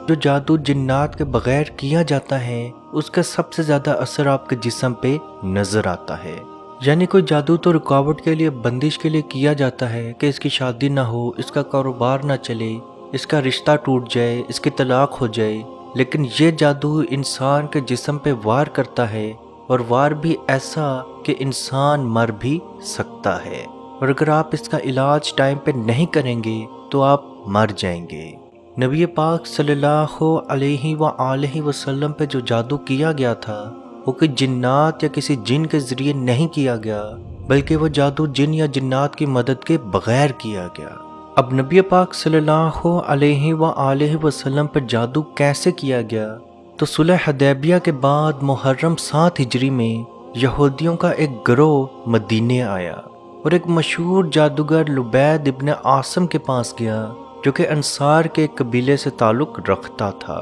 جو جادو جنات کے بغیر کیا جاتا ہے اس کا سب سے زیادہ اثر آپ کے جسم پہ نظر آتا ہے۔ یعنی کوئی جادو تو رکاوٹ کے لیے، بندش کے لیے کیا جاتا ہے کہ اس کی شادی نہ ہو، اس کا کاروبار نہ چلے، اس کا رشتہ ٹوٹ جائے، اس کی طلاق ہو جائے، لیکن یہ جادو انسان کے جسم پہ وار کرتا ہے، اور وار بھی ایسا کہ انسان مر بھی سکتا ہے، اور اگر آپ اس کا علاج ٹائم پہ نہیں کریں گے تو آپ مر جائیں گے۔ نبی پاک صلی اللہ علیہ وآلہ وسلم پہ جو جادو کیا گیا تھا وہ کہ جنات یا کسی جن کے ذریعے نہیں کیا گیا، بلکہ وہ جادو جن یا جنات کی مدد کے بغیر کیا گیا۔ اب نبی پاک صلی اللہ علیہ وآلہ وسلم پر جادو کیسے کیا گیا؟ تو صلح حدیبیہ کے بعد محرم 7 ہجری میں یہودیوں کا ایک گروہ مدینے آیا اور ایک مشہور جادوگر لبید ابن عاصم کے پاس گیا جو کہ انصار کے ایک قبیلے سے تعلق رکھتا تھا۔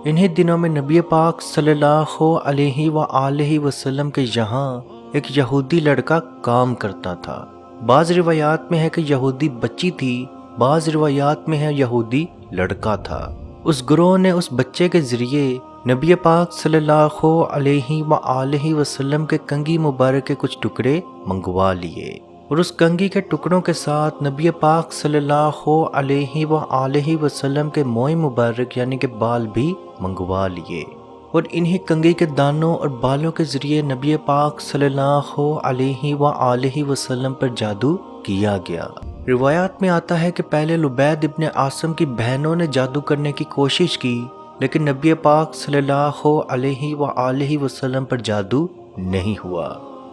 انہی دنوں میں نبی پاک صلی اللہ علیہ وآلہ وسلم کے یہاں ایک یہودی لڑکا کام کرتا تھا۔ بعض روایات میں ہے کہ یہودی بچی تھی، بعض روایات میں ہے یہودی لڑکا تھا۔ اس گروہ نے اس بچے کے ذریعے نبی پاک صلی اللہ علیہ وآلہ وسلم کے کنگھی مبارک کے کچھ ٹکڑے منگوا لیے، اور اس کنگھی کے ٹکڑوں کے ساتھ نبی پاک صلی اللہ علیہ وآلہ وسلم کے موئے مبارک یعنی کہ بال بھی منگوا لیے، اور انہی کنگھی کے دانوں اور بالوں کے ذریعے نبی پاک صلی اللہ علیہ وآلہ وسلم پر جادو کیا گیا۔ روایات میں آتا ہے کہ پہلے لبید ابن عاصم کی بہنوں نے جادو کرنے کی کوشش کی، لیکن نبی پاک صلی اللہ علیہ وآلہ وسلم پر جادو نہیں ہوا۔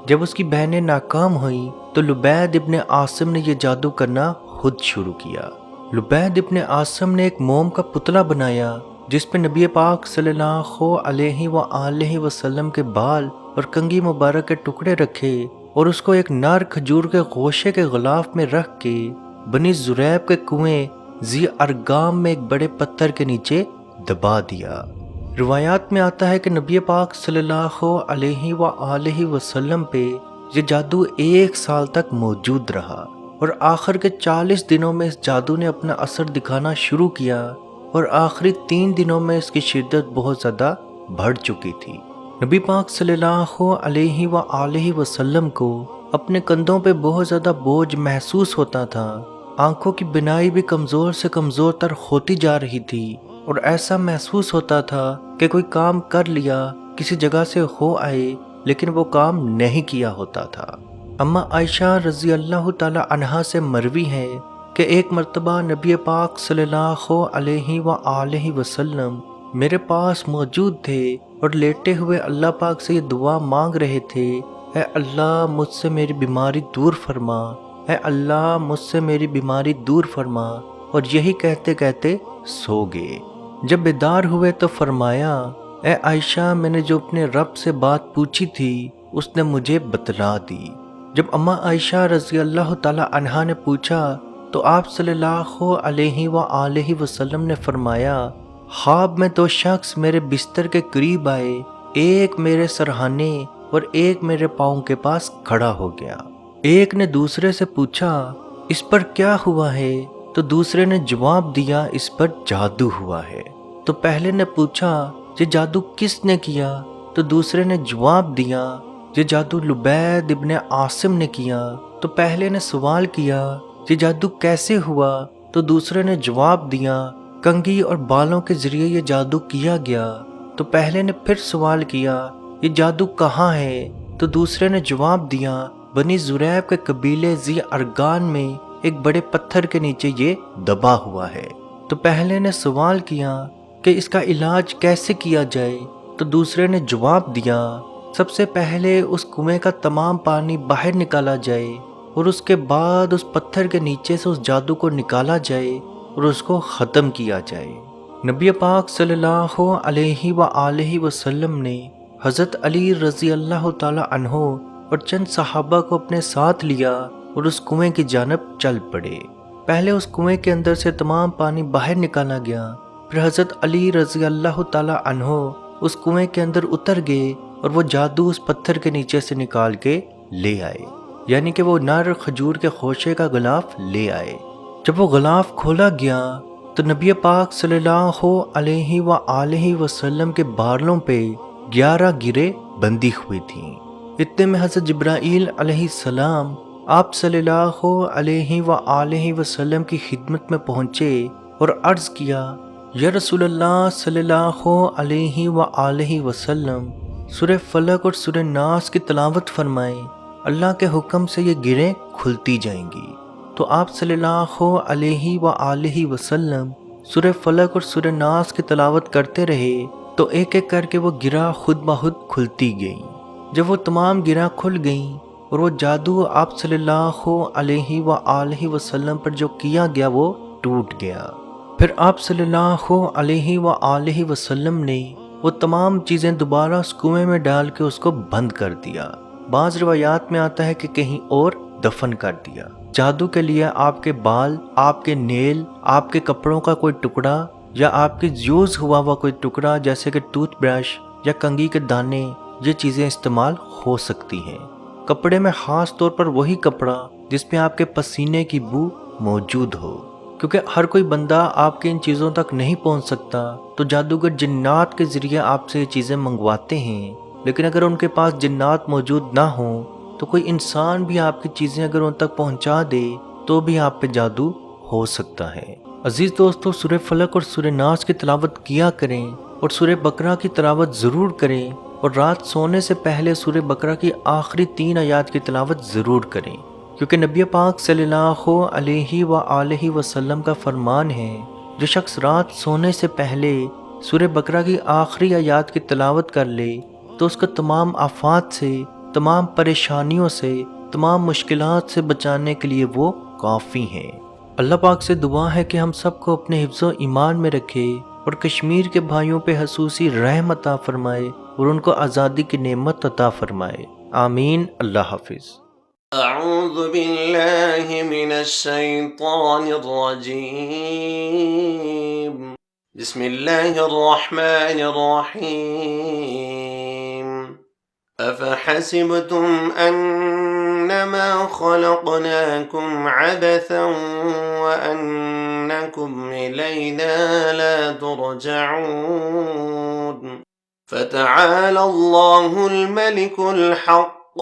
جب اس کی بہنیں ناکام ہوئیں تو لبید ابن عاصم نے یہ جادو کرنا خود شروع کیا۔ لبید ابن عاصم نے ایک موم کا پتلا بنایا جس پہ نبی پاک صلی اللہ علیہ وآلہ وسلم کے بال اور کنگھی مبارک کے ٹکڑے رکھے، اور اس کو ایک نار کھجور کے گوشے کے غلاف میں رکھ کے بنی زریب کے کنویں ذی ارگام میں ایک بڑے پتھر کے نیچے دبا دیا۔ روایات میں آتا ہے کہ نبی پاک صلی اللہ علیہ وآلہ وسلم پہ یہ جادو 1 سال تک موجود رہا، اور آخر کے 40 دنوں میں اس جادو نے اپنا اثر دکھانا شروع کیا، اور آخری 3 دنوں میں اس کی شدت بہت زیادہ بڑھ چکی تھی۔ نبی پاک صلی اللہ علیہ وآلہ وسلم کو اپنے کندھوں پہ بہت زیادہ بوجھ محسوس ہوتا تھا، آنکھوں کی بینائی بھی کمزور سے کمزور تر ہوتی جا رہی تھی، اور ایسا محسوس ہوتا تھا کہ کوئی کام کر لیا، کسی جگہ سے ہو آئے، لیکن وہ کام نہیں کیا ہوتا تھا۔ اما عائشہ رضی اللہ تعالی عنہا سے مروی ہے کہ ایک مرتبہ نبی پاک صلی اللہ علیہ وآلہ وسلم میرے پاس موجود تھے اور لیٹے ہوئے اللہ پاک سے یہ دعا مانگ رہے تھے، اے اللہ مجھ سے میری بیماری دور فرما، اے اللہ مجھ سے میری بیماری دور فرما، اور یہی کہتے کہتے سو گئے۔ جب بیدار ہوئے تو فرمایا، اے عائشہ میں نے جو اپنے رب سے بات پوچھی تھی اس نے مجھے بتلا دی۔ جب اما عائشہ رضی اللہ تعالی عنہا نے پوچھا تو آپ صلی اللہ علیہ وآلہ وسلم نے فرمایا، خواب میں 2 شخص میرے بستر کے قریب آئے، ایک میرے سرہانے اور ایک میرے پاؤں کے پاس کھڑا ہو گیا۔ ایک نے دوسرے سے پوچھا، اس پر کیا ہوا ہے؟ تو دوسرے نے جواب دیا، اس پر جادو ہوا ہے۔ تو پہلے نے پوچھا، یہ جادو کس نے کیا؟ تو دوسرے نے جواب دیا، یہ جادو لبید ابن عاصم نے کیا۔ تو پہلے نے سوال کیا، یہ جادو کیسے ہوا؟ تو دوسرے نے جواب دیا، کنگھی اور بالوں کے ذریعے یہ جادو کیا گیا۔ تو پہلے نے پھر سوال کیا، یہ جادو کہاں ہے؟ تو دوسرے نے جواب دیا، بنی زریب کے قبیلے ذی ارگان میں ایک بڑے پتھر کے نیچے یہ دبا ہوا ہے۔ تو پہلے نے سوال کیا کہ اس کا علاج کیسے کیا جائے؟ تو دوسرے نے جواب دیا، سب سے پہلے اس کنویں کا تمام پانی باہر نکالا جائے، اور اس کے بعد اس پتھر کے نیچے سے اس جادو کو نکالا جائے اور اس کو ختم کیا جائے۔ نبی پاک صلی اللہ علیہ وآلہ وسلم نے حضرت علی رضی اللہ تعالی عنہ اور چند صحابہ کو اپنے ساتھ لیا اور اس کنویں کی جانب چل پڑے۔ پہلے اس کنویں کے اندر سے تمام پانی باہر نکالا گیا، پھر حضرت علی رضی اللہ تعالی عنہ اس کنویں کے اندر اتر گئے اور وہ جادو اس پتھر کے نیچے سے نکال کے لے آئے، یعنی کہ وہ نر کھجور کے خوشے کا غلاف لے آئے۔ جب وہ غلاف کھولا گیا تو نبی پاک صلی اللہ علیہ وآلہ وسلم کے بارلوں پہ 11 گریں بندھی ہوئی تھیں۔ اتنے میں حضرت جبرائیل علیہ السلام آپ صلی اللہ علیہ وآلہ وسلم کی خدمت میں پہنچے اور عرض کیا، یا رسول اللہ صلی اللہ علیہ وآلہ وسلم، سورہ فلق اور سورہ ناس کی تلاوت فرمائیں، اللہ کے حکم سے یہ گریں کھلتی جائیں گی۔ تو آپ صلی اللہ علیہ وآلہ وسلم سورہ فلق اور سورہ ناس کی تلاوت کرتے رہے تو ایک ایک کر کے وہ گرہ خود بخود کھلتی گئیں۔ جب وہ تمام گرہ کھل گئیں اور وہ جادو آپ صلی اللہ علیہ وآلہ وسلم پر جو کیا گیا وہ ٹوٹ گیا۔ پھر آپ صلی اللہ علیہ وآلہ وسلم نے وہ تمام چیزیں دوبارہ اس کنویں میں ڈال کے اس کو بند کر دیا۔ بعض روایات میں آتا ہے کہ کہیں اور دفن کر دیا۔ جادو کے لیے آپ کے بال، آپ کے نیل، آپ کے کپڑوں کا کوئی ٹکڑا یا آپ کے یوز ہوا کوئی ٹکڑا جیسے کہ ٹوتھ برش یا کنگھی کے دانے، یہ چیزیں استعمال ہو سکتی ہیں۔ کپڑے میں خاص طور پر وہی کپڑا جس پہ آپ کے پسینے کی بو موجود ہو، کیونکہ ہر کوئی بندہ آپ کے ان چیزوں تک نہیں پہنچ سکتا، تو جادوگر جنات کے ذریعے آپ سے یہ چیزیں منگواتے ہیں۔ لیکن اگر ان کے پاس جنات موجود نہ ہوں تو کوئی انسان بھی آپ کی چیزیں اگر ان تک پہنچا دے تو بھی آپ پہ جادو ہو سکتا ہے۔ عزیز دوستو، سورہ فلق اور سورہ ناس کی تلاوت کیا کریں اور سورہ بقرہ کی تلاوت ضرور کریں، اور رات سونے سے پہلے سورہ بقرہ کی آخری 3 آیات کی تلاوت ضرور کریں، کیونکہ نبی پاک صلی اللہ علیہ وآلہ وسلم کا فرمان ہے، جو شخص رات سونے سے پہلے سورہ بقرہ کی آخری آیات کی تلاوت کر لے تو اس کو تمام آفات سے، تمام پریشانیوں سے، تمام مشکلات سے بچانے کے لیے وہ کافی ہیں۔ اللہ پاک سے دعا ہے کہ ہم سب کو اپنے حفظ و ایمان میں رکھے اور کشمیر کے بھائیوں پہ خصوصی رحم عطا فرمائے اور ان کو آزادی کی نعمت عطا فرمائے، آمین۔ اللہ حافظ۔ اعوذ باللہ من الشیطان الرجیم، بسم اللہ الرحمن الرحیم۔ افحسبتم انما خلقناکم عبثا وانکم الینا لا ترجعون، فتعالى الله الملك الحق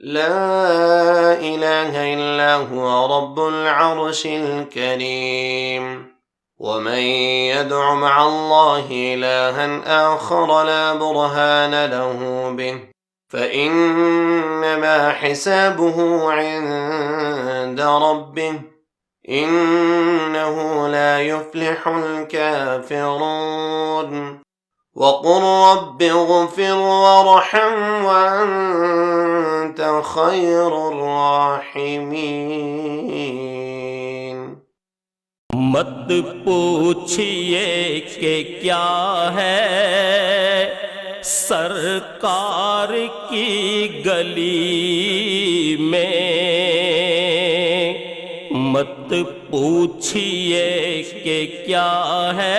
لا إله إلا هو رب العرش الكريم، ومن يدع مع الله إلها آخر لا برهان له به فإنما حسابه عند ربه إنه لا يفلح الكافرون، وقل رب اغفر وارحم وأنت خير الراحمين۔ مت پوچھئے کہ کیا ہے سرکار کی گلی میں، مت پوچھئے کہ کیا ہے